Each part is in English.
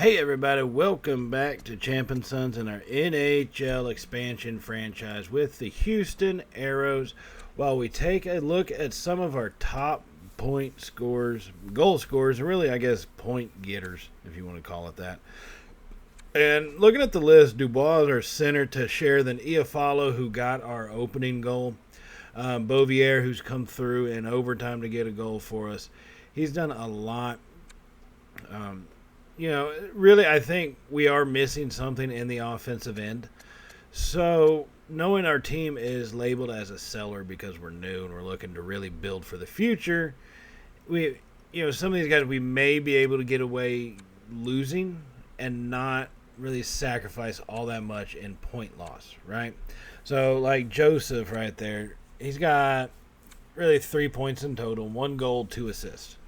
Hey everybody, welcome back to Champ & Sons and our NHL expansion franchise with the Houston Aeros. While we take a look at some of our top point scorers, goal scorers, and really I guess point getters, if you want to call it that. And looking at the list, Dubois is our center to share, then Iafallo, who got our opening goal. Beauvillier, who's come through in overtime to get a goal for us. He's done a lot. Really, I think we are missing something in the offensive end. So, knowing our team is labeled as a seller because we're new and we're looking to really build for the future, some of these guys we may be able to get away losing and not really sacrifice all that much in point loss, right? So, like Joseph right there, he's got really 3 points in total, 1 goal, 2 assists.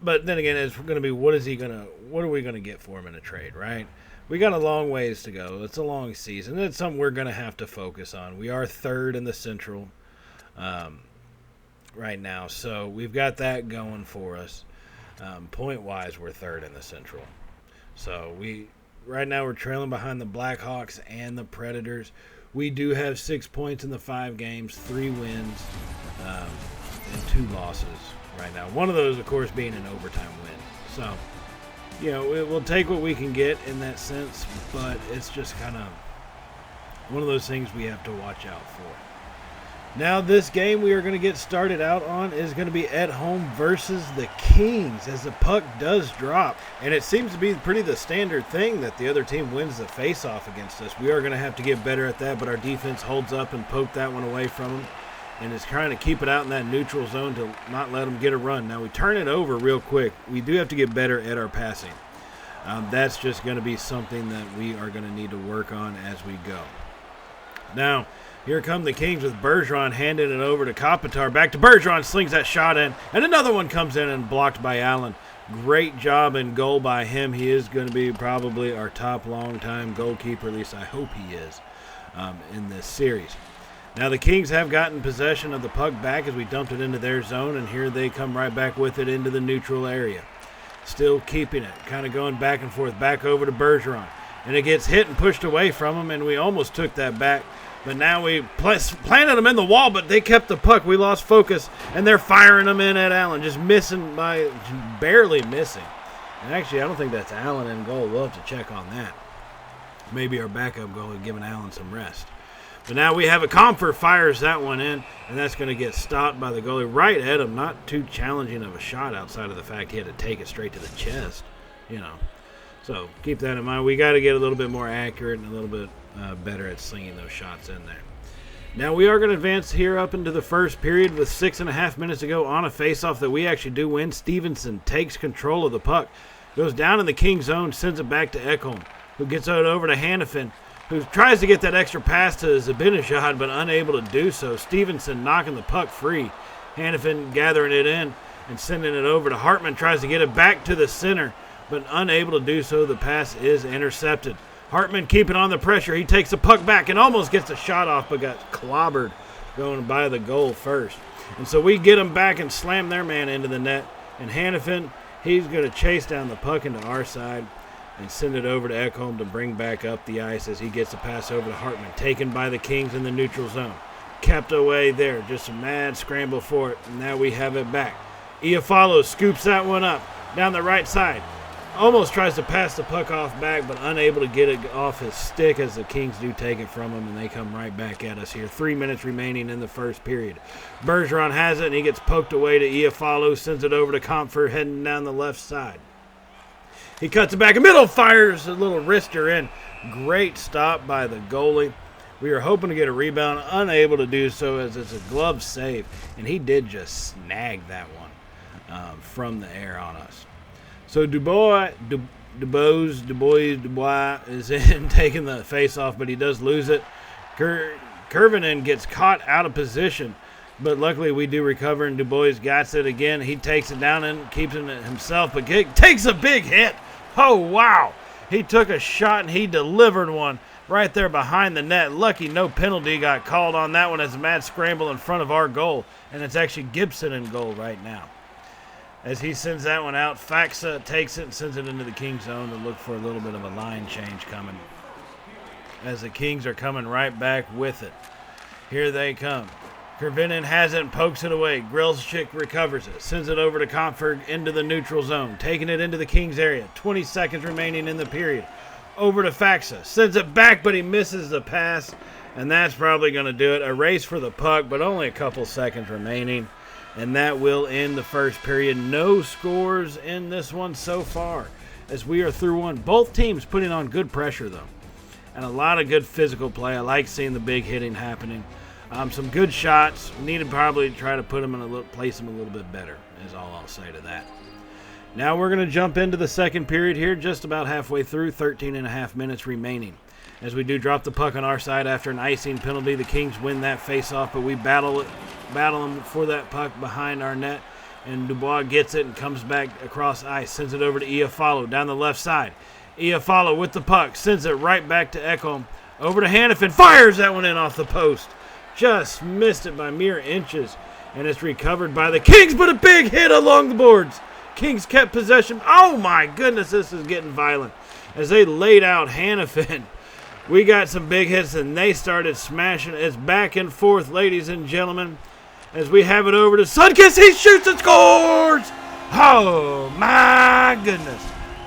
But then again, it's going to be what are we going to get for him in a trade, right? We got a long ways to go. It's a long season. It's something we're going to have to focus on. We are third in the Central right now, so we've got that going for us. Point-wise, we're third in the Central. So right now we're trailing behind the Blackhawks and the Predators. We do have 6 points in the 5 games, 3 wins, and 2 losses right now. One of those, of course, being an overtime win. So, we'll take what we can get in that sense, but it's just kind of one of those things we have to watch out for. Now, this game we are going to get started out on is going to be at home versus the Kings as the puck does drop. And it seems to be pretty the standard thing that the other team wins the face-off against us. We are going to have to get better at that, but our defense holds up and poked that one away from them and is trying to keep it out in that neutral zone to not let them get a run. Now, we turn it over real quick. We do have to get better at our passing. That's just going to be something that we are going to need to work on as we go. Now, here come the Kings with Bergeron handing it over to Kopitar. Back to Bergeron, slings that shot in, and another one comes in and blocked by Allen. Great job and goal by him. He is going to be probably our top long-time goalkeeper, at least I hope he is, in this series. Now the Kings have gotten possession of the puck back as we dumped it into their zone, and here they come right back with it into the neutral area. Still keeping it, kind of going back and forth, back over to Bergeron. And it gets hit and pushed away from him, and we almost took that back. But now we planted them in the wall, but they kept the puck. We lost focus, and they're firing them in at Allen, just barely missing. And actually, I don't think that's Allen in goal. We'll have to check on that. Maybe our backup goalie giving Allen some rest. But now we have a Comfort fires that one in, and that's going to get stopped by the goalie right at him. Not too challenging of a shot outside of the fact he had to take it straight to the chest, So keep that in mind. We got to get a little bit more accurate and a little bit better at slinging those shots in there. Now we are going to advance here up into the first period with 6.5 minutes to go on a faceoff that we actually do win. Stevenson takes control of the puck, goes down in the King zone, sends it back to Ekholm, who gets it over to Hannafin, who tries to get that extra pass to Zibanejad, but unable to do so. Stevenson knocking the puck free. Hannafin gathering it in and sending it over to Hartman, tries to get it back to the center, but unable to do so. The pass is intercepted. Hartman keeping on the pressure. He takes the puck back and almost gets a shot off, but got clobbered going by the goal first. And so we get them back and slam their man into the net. And Hannafin, he's going to chase down the puck into our side and send it over to Ekholm to bring back up the ice as he gets the pass over to Hartman. Taken by the Kings in the neutral zone. Kept away there. Just a mad scramble for it. And now we have it back. Iafallo scoops that one up down the right side. Almost tries to pass the puck off back, but unable to get it off his stick as the Kings do take it from him, and they come right back at us here. 3 minutes remaining in the first period. Bergeron has it, and he gets poked away to Iafallo, sends it over to Comfort, heading down the left side. He cuts it back in middle, fires a little wrister in. Great stop by the goalie. We were hoping to get a rebound, unable to do so as it's a glove save, and he did just snag that one from the air on us. So Dubois is in taking the face-off, but he does lose it. Kurvinen gets caught out of position, but luckily we do recover, and Dubois got it again. He takes it down and keeps it himself, but takes a big hit. Oh, wow. He took a shot, and he delivered one right there behind the net. Lucky no penalty got called on that one as a mad scramble in front of our goal, and it's actually Gibson in goal right now. As he sends that one out, Faxa takes it and sends it into the Kings zone to look for a little bit of a line change coming. As the Kings are coming right back with it. Here they come. Kervinen has it and pokes it away. Grillchick recovers it. Sends it over to Comfort into the neutral zone. Taking it into the Kings area. 20 seconds remaining in the period. Over to Faxa. Sends it back, but he misses the pass. And that's probably going to do it. A race for the puck, but only a couple seconds remaining. And that will end the first period. No scores in this one so far as we are through one. Both teams putting on good pressure, though. And a lot of good physical play. I like seeing the big hitting happening. Some good shots. We need to probably try to put them in place them a little bit better, is all I'll say to that. Now we're going to jump into the second period here, just about halfway through, 13 and a half minutes remaining. As we do drop the puck on our side after an icing penalty, the Kings win that face-off, but we battle them for that puck behind our net. And Dubois gets it and comes back across ice, sends it over to Iafallo down the left side. Iafallo with the puck, sends it right back to Ekholm, over to Hannafin, fires that one in off the post. Just missed it by mere inches, and it's recovered by the Kings, but a big hit along the boards. Kings kept possession. Oh my goodness, this is getting violent. As they laid out Hannafin, we got some big hits, and they started smashing. It's back and forth, ladies and gentlemen, as we have it over to Sundqvist. He shoots and scores! Oh my goodness.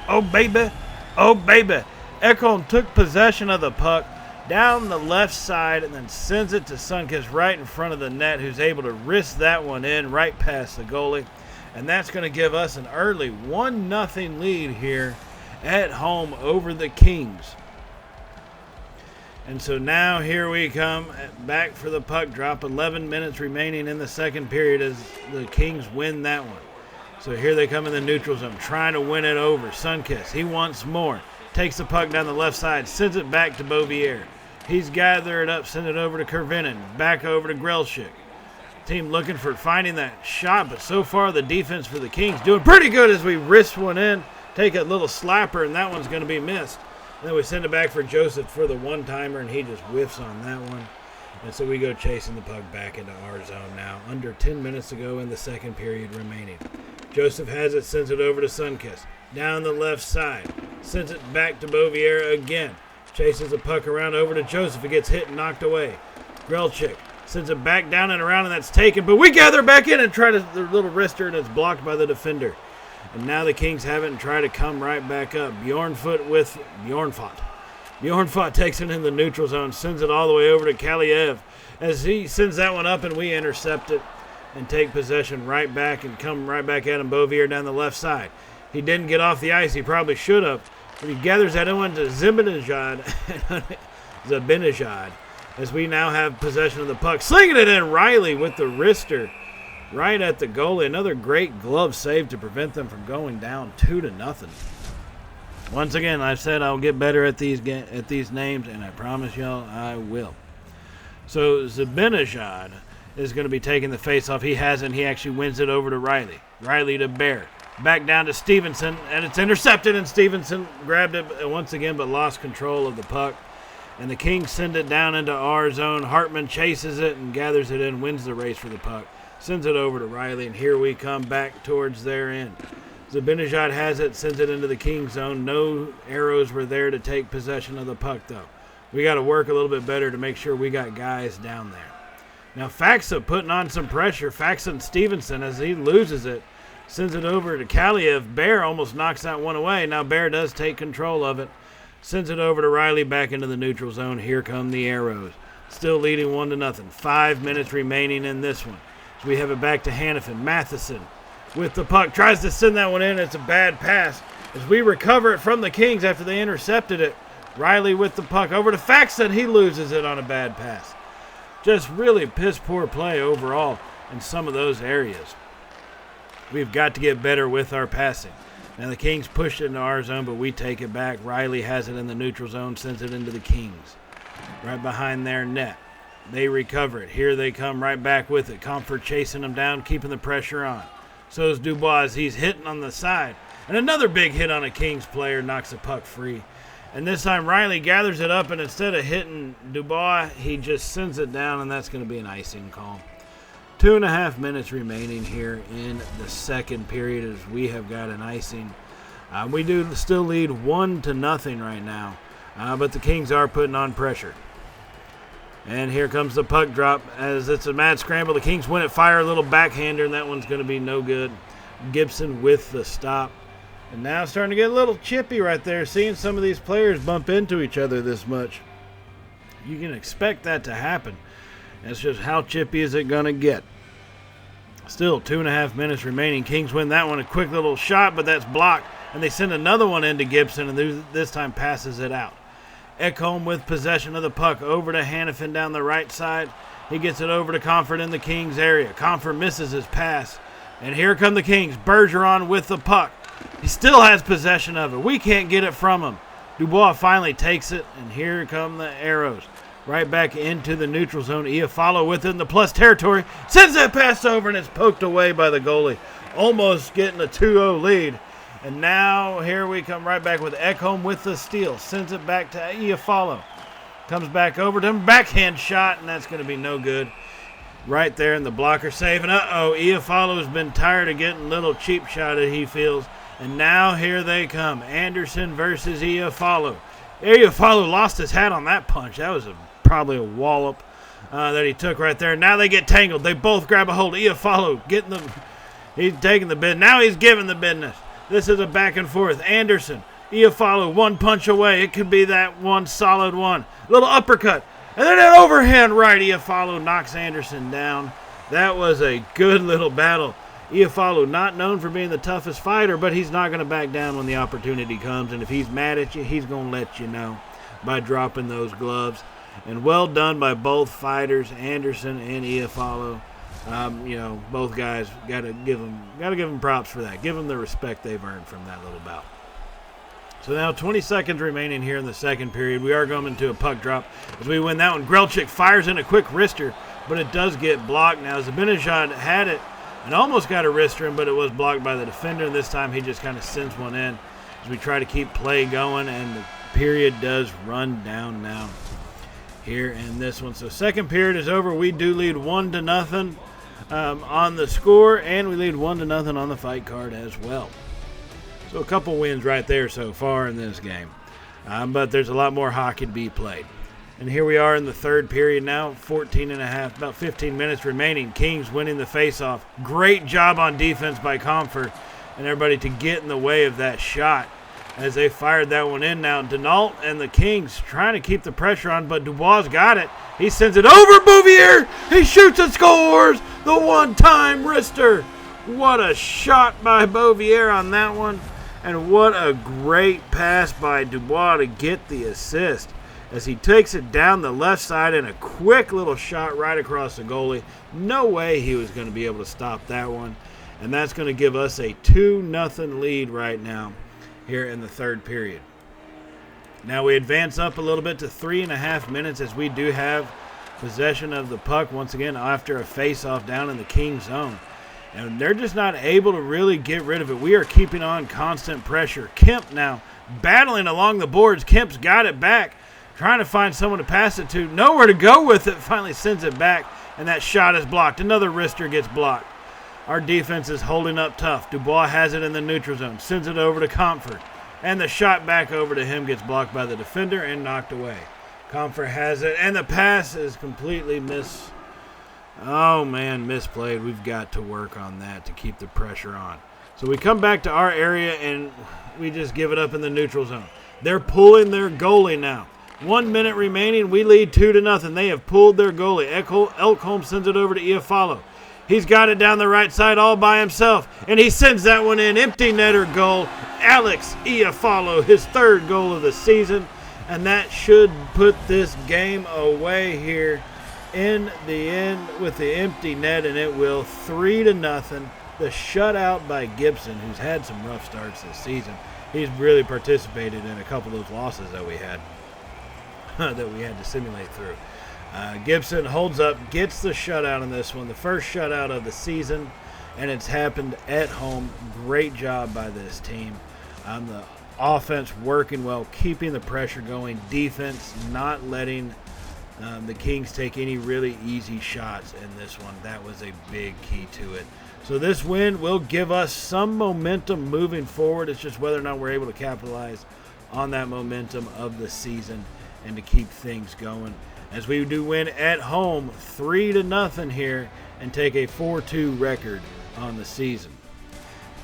Oh baby. Oh baby. Ekholm took possession of the puck down the left side and then sends it to Sundqvist right in front of the net, who's able to wrist that one in right past the goalie. And that's going to give us an early 1-0 lead here at home over the Kings. And so now here we come back for the puck drop. 11 minutes remaining in the second period as the Kings win that one. So here they come in the neutral zone, trying to win it over. Sundqvist, he wants more. Takes the puck down the left side, sends it back to Beauvier. He's gathered it up, send it over to Kervinen, back over to Grillchick. Team looking for finding that shot, but so far the defense for the Kings doing pretty good as we wrist one in, take a little slapper, and that one's going to be missed. And then we send it back for Joseph for the one-timer, and he just whiffs on that one. And so we go chasing the puck back into our zone now. Under 10 minutes to go in the second period remaining. Joseph has it, sends it over to Sundqvist. Down the left side. Sends it back to Beauvier again. Chases the puck around over to Joseph. It gets hit and knocked away. Grillchick sends it back down and around, and that's taken. But we gather back in and try to the little wrister, and it's blocked by the defender. And now the Kings have it and try to come right back up. Bjornfot with Bjornfot. Bjornfot takes it in the neutral zone, sends it all the way over to Kaliev. As he sends that one up, and we intercept it and take possession right back and come right back at him. Beauvier down the left side. He didn't get off the ice. He probably should have. But he gathers that one to Zabinajad as we now have possession of the puck. Slinging it in, Riley with the wrister right at the goalie. Another great glove save to prevent them from going down 2-0. Once again, I've said I'll get better at these names, and I promise y'all I will. So Zabinajad is going to be taking the face-off. He hasn't. He actually wins it over to Riley. Riley to Bear. Back down to Stevenson, and it's intercepted, and Stevenson grabbed it once again but lost control of the puck. And the Kings send it down into our zone. Hartman chases it and gathers it in, wins the race for the puck. Sends it over to Riley, and here we come back towards their end. Zabinajad has it, sends it into the Kings zone. No Aeros were there to take possession of the puck, though. We got to work a little bit better to make sure we got guys down there. Now Faxa putting on some pressure. Faxa and Stevenson, as he loses it, sends it over to Kaliev. Bear almost knocks that one away. Now Bear does take control of it. Sends it over to Riley back into the neutral zone. Here come the Aeros. Still leading 1-0. 5 minutes remaining in this one. So we have it back to Hannafin. Matheson with the puck. Tries to send that one in. It's a bad pass. As we recover it from the Kings after they intercepted it. Riley with the puck over to Faxa, and he loses it on a bad pass. Just really piss poor play overall in some of those areas. We've got to get better with our passing. Now the Kings push it into our zone, but we take it back. Riley has it in the neutral zone, sends it into the Kings. Right behind their net. They recover it. Here they come right back with it. Comfort chasing them down, keeping the pressure on. So is Dubois. He's hitting on the side. And another big hit on a Kings player knocks the puck free. And this time Riley gathers it up, and instead of hitting Dubois, he just sends it down, and that's going to be an icing call. 2.5 minutes remaining here in the second period as we have got an icing. We do still lead 1-0 right now, but the Kings are putting on pressure. And here comes the puck drop as it's a mad scramble. The Kings win it, fire a little backhander, and that one's going to be no good. Gibson with the stop. And now starting to get a little chippy right there, seeing some of these players bump into each other this much. You can expect that to happen. It's just how chippy is it going to get. Still 2.5 minutes remaining. Kings win that one. A quick little shot, but that's blocked. And they send another one into Gibson, and this time passes it out. Ekholm with possession of the puck over to Hannafin down the right side. He gets it over to Comfort in the Kings area. Comfort misses his pass. And here come the Kings. Bergeron with the puck. He still has possession of it. We can't get it from him. Dubois finally takes it, and here come the Aeros. Right back into the neutral zone. Iafallo with it in the plus territory. Sends that pass over, and it's poked away by the goalie. Almost getting a 2-0 lead. And now here we come right back with Ekholm with the steal. Sends it back to Iafallo. Comes back over to him. Backhand shot, and that's going to be no good. Right there in the blocker save. And Iafallo's been tired of getting a little cheap shotted, he feels. And now here they come. Anderson versus Iafallo. Iafallo lost his hat on that punch. That was probably a wallop that he took right there. Now they get tangled. They both grab a hold. Iafallo getting them. He's taking the bid. Now he's giving the business. This is a back and forth. Anderson, Iafallo, one punch away. It could be that one solid one. Little uppercut. And then an overhand right. Iafallo knocks Anderson down. That was a good little battle. Iafallo not known for being the toughest fighter, but he's not going to back down when the opportunity comes. And if he's mad at you, he's going to let you know by dropping those gloves. And well done by both fighters, Anderson and Iafallo. Both guys got to give them props for that. Give them the respect they've earned from that little bout. So now 20 seconds remaining here in the second period. We are going into a puck drop as we win that one. Grelchik fires in a quick wrister, but it does get blocked. Now Zibanejad had it and almost got a wrister, but it was blocked by the defender. And this time he just kind of sends one in as we try to keep play going, and the period does run down now here in this one. So second period is over. We do lead 1-0 on the score, and we lead 1-0 on the fight card as well. So a couple wins right there so far in this game. But there's a lot more hockey to be played. And here we are in the third period now, 14.5, about 15 minutes remaining. Kings winning the faceoff. Great job on defense by Comfort and everybody to get in the way of that shot as they fired that one in. Now Denault and the Kings trying to keep the pressure on, but Dubois got it. He sends it over Bouvier. He shoots and scores the one-time wrister. What a shot by Bouvier on that one. And what a great pass by Dubois to get the assist as he takes it down the left side in a quick little shot right across the goalie. No way he was going to be able to stop that one. And that's going to give us a 2-0 lead right now here in the third period. Now we advance up a little bit to 3.5 minutes as we do have possession of the puck once again after a face-off down in the King zone. And they're just not able to really get rid of it. We are keeping on constant pressure. Kemp now battling along the boards. Kemp's got it back, trying to find someone to pass it to. Nowhere to go with it. Finally sends it back, and that shot is blocked. Another wrister gets blocked. Our defense is holding up tough. Dubois has it in the neutral zone. Sends it over to Comfort. And the shot back over to him gets blocked by the defender and knocked away. Comfort has it, and the pass is completely misplayed. We've got to work on that to keep the pressure on. So we come back to our area, and we just give it up in the neutral zone. They're pulling their goalie now. 1 minute remaining. We lead 2-0. They have pulled their goalie. Ekholm sends it over to Iafallo. He's got it down the right side all by himself, and he sends that one in. Empty netter goal. Alex Iafallo, his third goal of the season. And that should put this game away here in the end with the empty net, and it will 3-0. The shutout by Gibson, who's had some rough starts this season. He's really participated in a couple of those losses that we had to simulate through. Gibson holds up, gets the shutout in this one, the first shutout of the season, and it's happened at home. Great job by this team. The offense working well, keeping the pressure going, defense not letting the Kings take any really easy shots in this one. That was a big key to it. So this win will give us some momentum moving forward. It's just whether or not we're able to capitalize on that momentum of the season and to keep things going. As we do win at home 3-0 here and take a 4-2 record on the season.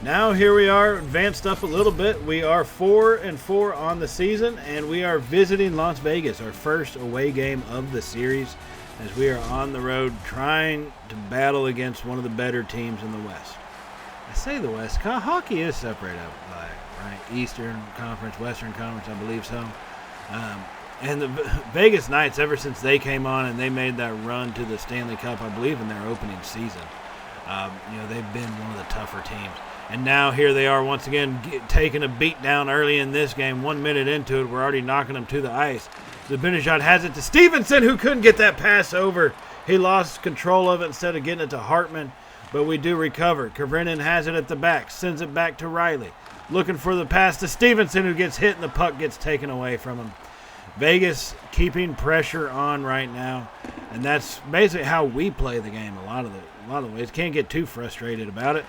Now here we are, advanced up a little bit. We are 4-4 on the season, and we are visiting Las Vegas, our first away game of the series, as we are on the road trying to battle against one of the better teams in the West. I say the West, hockey is separated out by, right? Eastern Conference, Western Conference, I believe so. And the Vegas Knights, ever since they came on and they made that run to the Stanley Cup, I believe in their opening season, they've been one of the tougher teams. And now here they are once again taking a beat down early in this game. 1 minute into it, we're already knocking them to the ice. Zibanejad has it to Stevenson, who couldn't get that pass over. He lost control of it instead of getting it to Hartman, but we do recover. Kavrinin has it at the back, sends it back to Riley. Looking for the pass to Stevenson, who gets hit and the puck gets taken away from him. Vegas keeping pressure on right now, and that's basically how we play the game a lot of ways. Can't get too frustrated about it.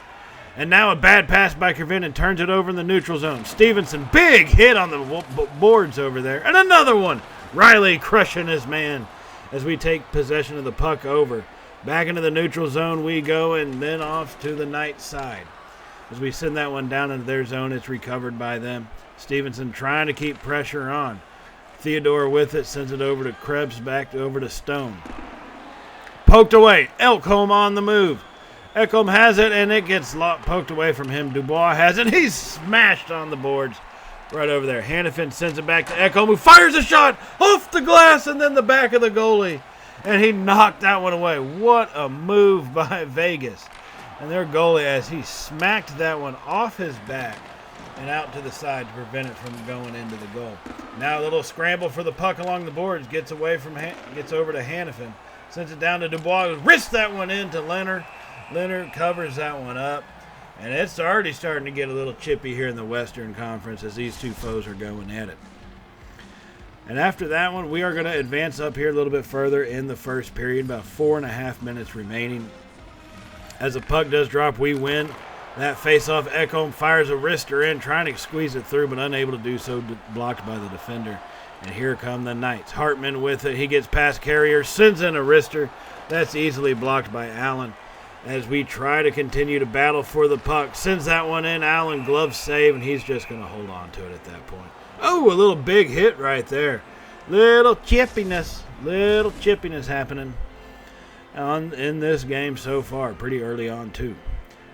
And now a bad pass by Kavrinin turns it over in the neutral zone. Stevenson, big hit on the boards over there. And another one. Riley crushing his man as we take possession of the puck over. Back into the neutral zone we go, and then off to the Knights side. As we send that one down into their zone, it's recovered by them. Stevenson trying to keep pressure on. Theodore with it, sends it over to Krebs, back over to Stone. Poked away. Ekholm on the move. Ekholm has it, and it gets poked away from him. Dubois has it. He's smashed on the boards right over there. Hannafin sends it back to Ekholm, who fires a shot off the glass and then the back of the goalie. And he knocked that one away. What a move by Vegas. And their goalie, as he smacked that one off his back and out to the side to prevent it from going into the goal. Now a little scramble for the puck along the boards. Gets over to Hannafin. Sends it down to Dubois. Wrists that one into Leonard. Leonard covers that one up, and it's already starting to get a little chippy here in the Western Conference as these two foes are going at it. And after that one, we are going to advance up here a little bit further in the first period, about 4.5 minutes remaining. As the puck does drop, we win. That face-off, Ekholm fires a wrister in, trying to squeeze it through, but unable to do so, blocked by the defender. And here come the Knights. Hartman with it. He gets past Carrier, sends in a wrister. That's easily blocked by Allen. As we try to continue to battle for the puck. Sends that one in. Allen, glove save, and he's just going to hold on to it at that point. Oh, a little big hit right there. Little chippiness happening in this game so far. Pretty early on, too.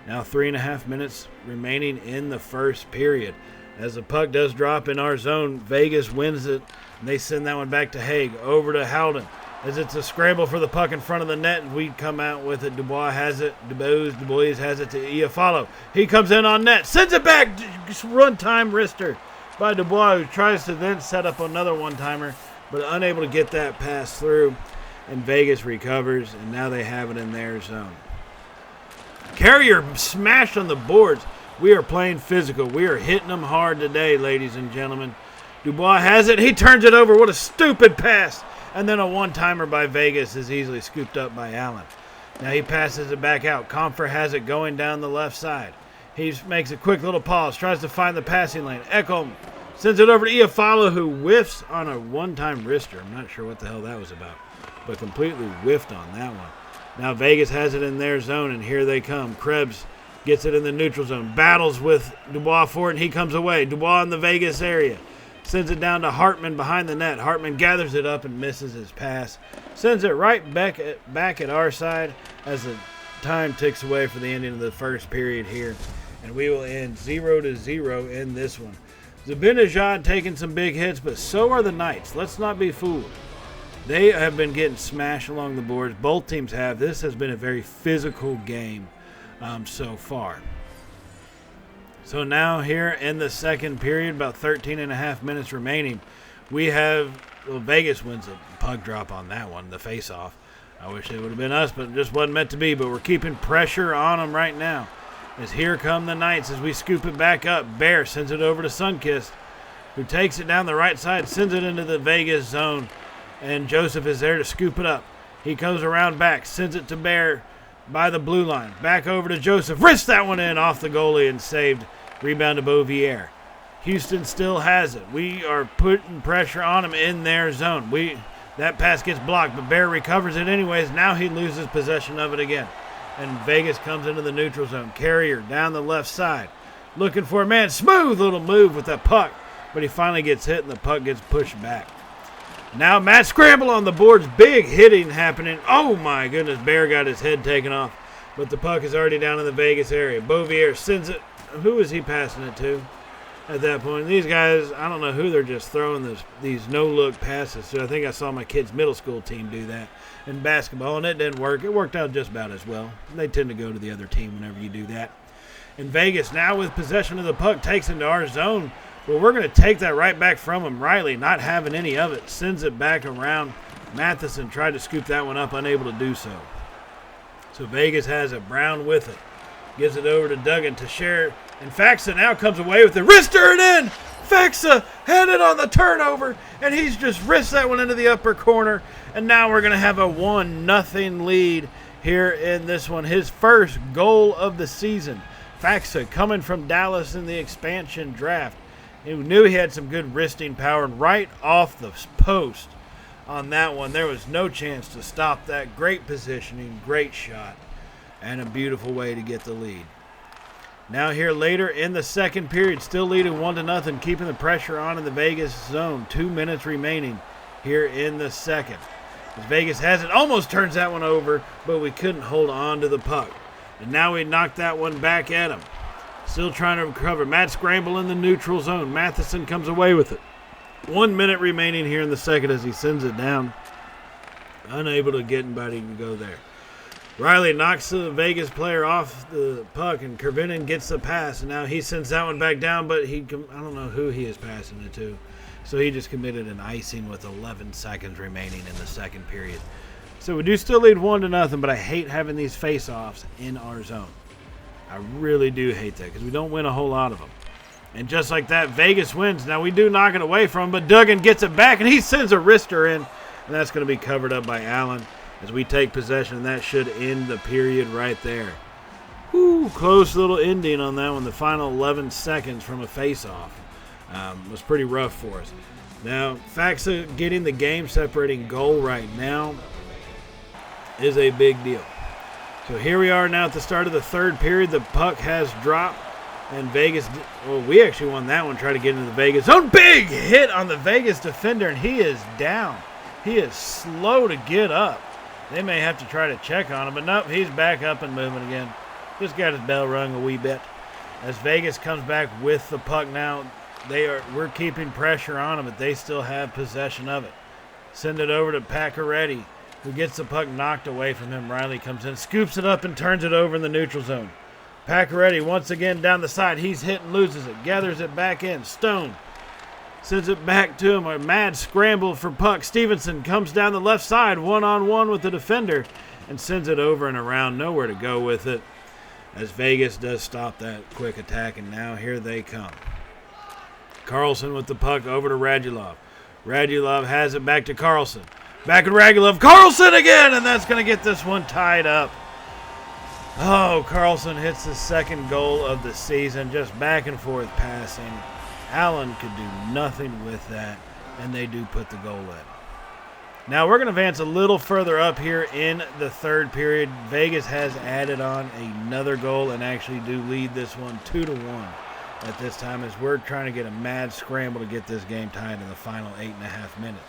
Now 3.5 minutes remaining in the first period. As the puck does drop in our zone, Vegas wins it, and they send that one back to Haig. Over to Howden. As it's a scramble for the puck in front of the net, we come out with it. Dubois has it. Dubois has it to Iafallo. He comes in on net. Sends it back. Run-time wrister by Dubois, who tries to then set up another one-timer, but unable to get that pass through. And Vegas recovers, and now they have it in their zone. Carrier smashed on the boards. We are playing physical. We are hitting them hard today, ladies and gentlemen. Dubois has it. He turns it over. What a stupid pass. And then a one-timer by Vegas is easily scooped up by Allen. Now he passes it back out. Comfer has it going down the left side. He makes a quick little pause, tries to find the passing lane. Ekholm sends it over to Iafallo, who whiffs on a one-time wrister. I'm not sure what the hell that was about, but completely whiffed on that one. Now Vegas has it in their zone, and here they come. Krebs gets it in the neutral zone. Battles with Dubois for it, and he comes away. Dubois in the Vegas area. Sends it down to Hartman behind the net. Hartman gathers it up and misses his pass. Sends it right back at our side as the time ticks away for the ending of the first period here. And we will end 0-0 in this one. Zibanejad taking some big hits, but so are the Knights. Let's not be fooled. They have been getting smashed along the boards. Both teams have. This has been a very physical game so far. So now here in the second period, about 13.5 minutes remaining, we have Vegas wins it. Puck drop on that one, the face-off. I wish it would have been us, but it just wasn't meant to be. But we're keeping pressure on them right now. As here come the Knights as we scoop it back up. Bear sends it over to Sunkist, who takes it down the right side, sends it into the Vegas zone. And Joseph is there to scoop it up. He comes around back, sends it to Bear by the blue line. Back over to Joseph. Wrists that one in off the goalie and saved. Rebound to Beauvier. Houston still has it. We are putting pressure on them in their zone. That pass gets blocked, but Bear recovers it anyways. Now he loses possession of it again. And Vegas comes into the neutral zone. Carrier down the left side. Looking for a man. Smooth little move with that puck. But he finally gets hit and the puck gets pushed back. Now Matt Scramble on the boards. Big hitting happening. Oh my goodness. Bear got his head taken off. But the puck is already down in the Vegas area. Beauvier sends it. Who is he passing it to at that point? These guys, I don't know who they're just throwing these no-look passes to. I think I saw my kid's middle school team do that in basketball, and it didn't work. It worked out just about as well. They tend to go to the other team whenever you do that. And Vegas, now with possession of the puck, takes into our zone. Well, we're going to take that right back from him. Riley, not having any of it, sends it back around. Matheson tried to scoop that one up, unable to do so. So Vegas has it. Brown with it. Gives it over to Duggan to share. And Faxa now comes away with it. Wrister it in! Faxa had it on the turnover, and he's just wrist that one into the upper corner. And now we're going to have a 1-0 lead here in this one. His first goal of the season. Faxa coming from Dallas in the expansion draft. He knew he had some good wristing power, and right off the post on that one, there was no chance to stop that. Great positioning, great shot, and a beautiful way to get the lead. Now here later in the second period, still leading 1-0, keeping the pressure on in the Vegas zone. 2 minutes remaining here in the second. As Vegas has it, almost turns that one over, but we couldn't hold on to the puck. And now we knocked that one back at him. Still trying to recover. Matt Scramble in the neutral zone. Matheson comes away with it. 1 minute remaining here in the second as he sends it down. Unable to get anybody to go there. Riley knocks the Vegas player off the puck, and Kervinen gets the pass. And now he sends that one back down, but I don't know who he is passing it to. So he just committed an icing with 11 seconds remaining in the second period. So we do still lead 1-0, but I hate having these face-offs in our zone. I really do hate that because we don't win a whole lot of them. And just like that, Vegas wins. Now we do knock it away from him, but Duggan gets it back, and he sends a wrister in. And that's going to be covered up by Allen as we take possession, and that should end the period right there. Whew, close little ending on that one. The final 11 seconds from a face-off was pretty rough for us. Now, Faxa getting the game-separating goal right now is a big deal. So here we are now at the start of the third period. The puck has dropped, and Vegas, we actually won that one, try to get into the Vegas zone. Big hit on the Vegas defender, and he is down. He is slow to get up. They may have to try to check on him, but nope, he's back up and moving again. Just got his bell rung a wee bit. As Vegas comes back with the puck now, we're keeping pressure on them, but they still have possession of it. Send it over to Pacioretty, who gets the puck knocked away from him. Riley comes in, scoops it up, and turns it over in the neutral zone. Pacioretty once again down the side. He's hit and loses it. Gathers it back in. Stone sends it back to him. A mad scramble for puck. Stevenson comes down the left side, one-on-one with the defender, and sends it over and around. Nowhere to go with it, as Vegas does stop that quick attack, and now here they come. Carlson with the puck over to Radulov. Radulov has it back to Carlson. Back at Radulov. Carlson again, and that's going to get this one tied up. Oh, Carlson hits the second goal of the season, just back and forth passing. Allen could do nothing with that, and they do put the goal in. Now we're going to advance a little further up here in the third period. Vegas has added on another goal and actually do lead this one 2-1 at this time, as we're trying to get a mad scramble to get this game tied in the final 8.5 minutes.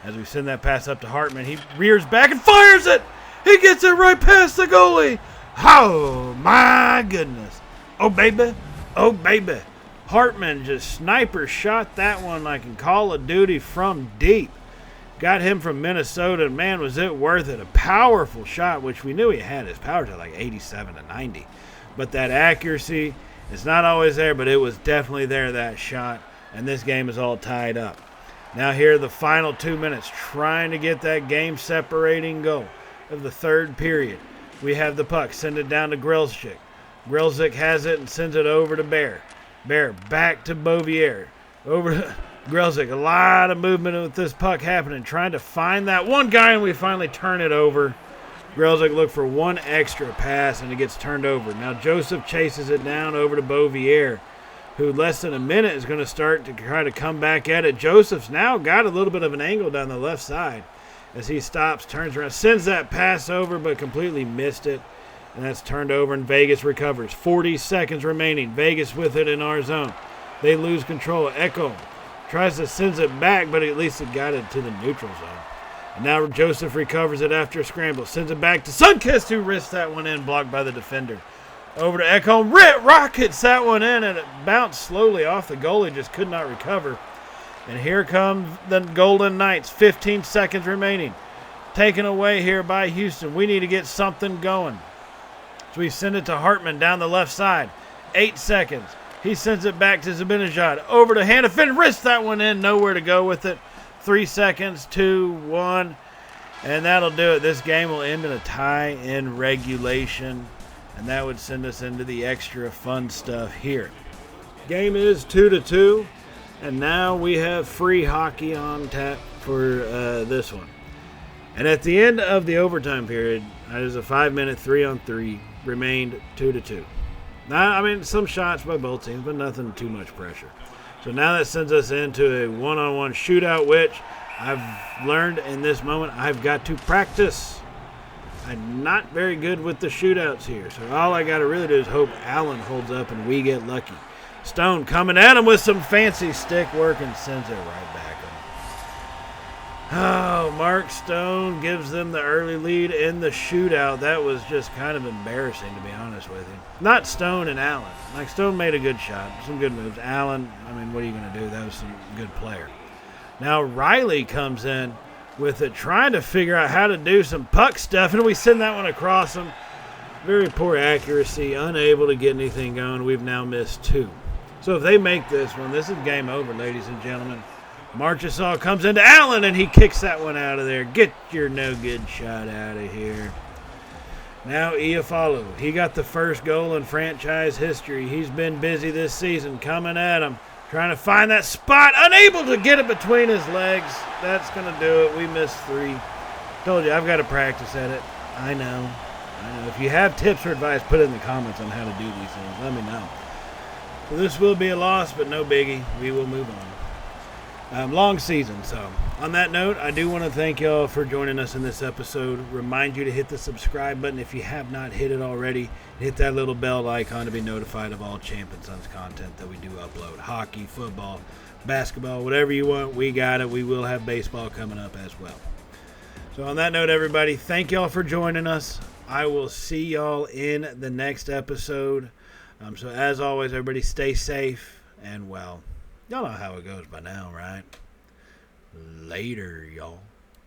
As we send that pass up to Hartman, he rears back and fires it. He gets it right past the goalie. Oh, my goodness. Oh, baby. Oh, baby. Hartman just sniper shot that one like in Call of Duty from deep. Got him from Minnesota, and man, was it worth it. A powerful shot, which we knew he had. His power's at like 87 to 90. But that accuracy is not always there, but it was definitely there, that shot. And this game is all tied up. Now here are the final 2 minutes, trying to get that game-separating goal of the third period. We have the puck. Send it down to Grzelcyk. Grzelcyk has it and sends it over to Bear. Bear back to Beauvier. Over to Grzelcyk, a lot of movement with this puck happening, trying to find that one guy, and we finally turn it over. Grzelcyk looked for one extra pass, and it gets turned over. Now Joseph chases it down over to Beauvier, who less than a minute is going to start to try to come back at it. Joseph's now got a little bit of an angle down the left side as he stops, turns around, sends that pass over, but completely missed it. And that's turned over, and Vegas recovers. 40 seconds remaining. Vegas with it in our zone. They lose control. Echo tries to send it back, but at least it got it to the neutral zone. And now Joseph recovers it after a scramble. Sends it back to Sunkist, who wrists that one in, blocked by the defender. Over to Ekholm. Rockets that one in, and it bounced slowly off the goalie. Just could not recover. And here come the Golden Knights. 15 seconds remaining. Taken away here by Houston. We need to get something going. So we send it to Hartman down the left side. 8 seconds. He sends it back to Zibanejad. Over to Hanifin. Wrists that one in. Nowhere to go with it. 3 seconds. 2, 1. And that'll do it. This game will end in a tie in regulation. And that would send us into the extra fun stuff here. Game is 2-2. And now we have free hockey on tap for this one. And at the end of the overtime period, it was a 5-minute 3-on-3, remained 2-2. Now, I mean, some shots by both teams, but nothing too much pressure. So now that sends us into a one-on-one shootout, which I've learned in this moment I've got to practice. I'm not very good with the shootouts here, so all I got to really do is hope Allen holds up and we get lucky. Stone coming at him with some fancy stick work and sends it right back. Oh, Mark Stone gives them the early lead in the shootout. That was just kind of embarrassing, to be honest with you. Not Stone and Allen. Like, Stone made a good shot, some good moves. Allen, I mean, what are you going to do? That was some good player. Now Riley comes in with it, trying to figure out how to do some puck stuff, and we send that one across him. Very poor accuracy, unable to get anything going. We've now missed 2. So if they make this one, this is game over, ladies and gentlemen. Marchessault comes into Allen, and he kicks that one out of there. Get your no-good shot out of here. Now Iafallo. He got the first goal in franchise history. He's been busy this season, coming at him, trying to find that spot. Unable to get it between his legs. That's going to do it. We missed 3. Told you, I've got to practice at it. I know. If you have tips or advice, put it in the comments on how to do these things. Let me know. So this will be a loss, but no biggie. We will move on. Long season. So on that note, I do want to thank y'all for joining us in this episode. Remind you to hit the subscribe button if you have not hit it already. Hit that little bell icon to be notified of all Champion Sons content that we do upload. Hockey, football, basketball, whatever you want, we got it. We will have baseball coming up as well. So on that note, everybody, thank y'all for joining us. I will see y'all in the next episode. So as always, everybody stay safe and well. Y'all know how it goes by now, right? Later, y'all.